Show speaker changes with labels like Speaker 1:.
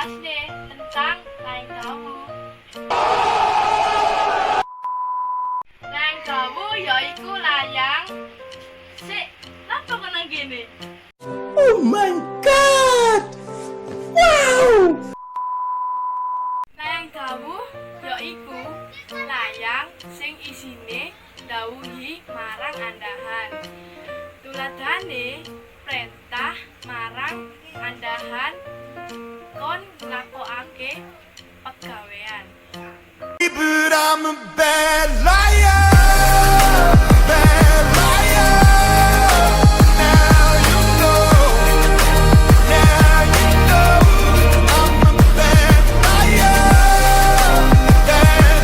Speaker 1: bahas deh tentang layang kamu. Layang kamu yaiku layang. Sik, kenapa kena gini?
Speaker 2: Oh my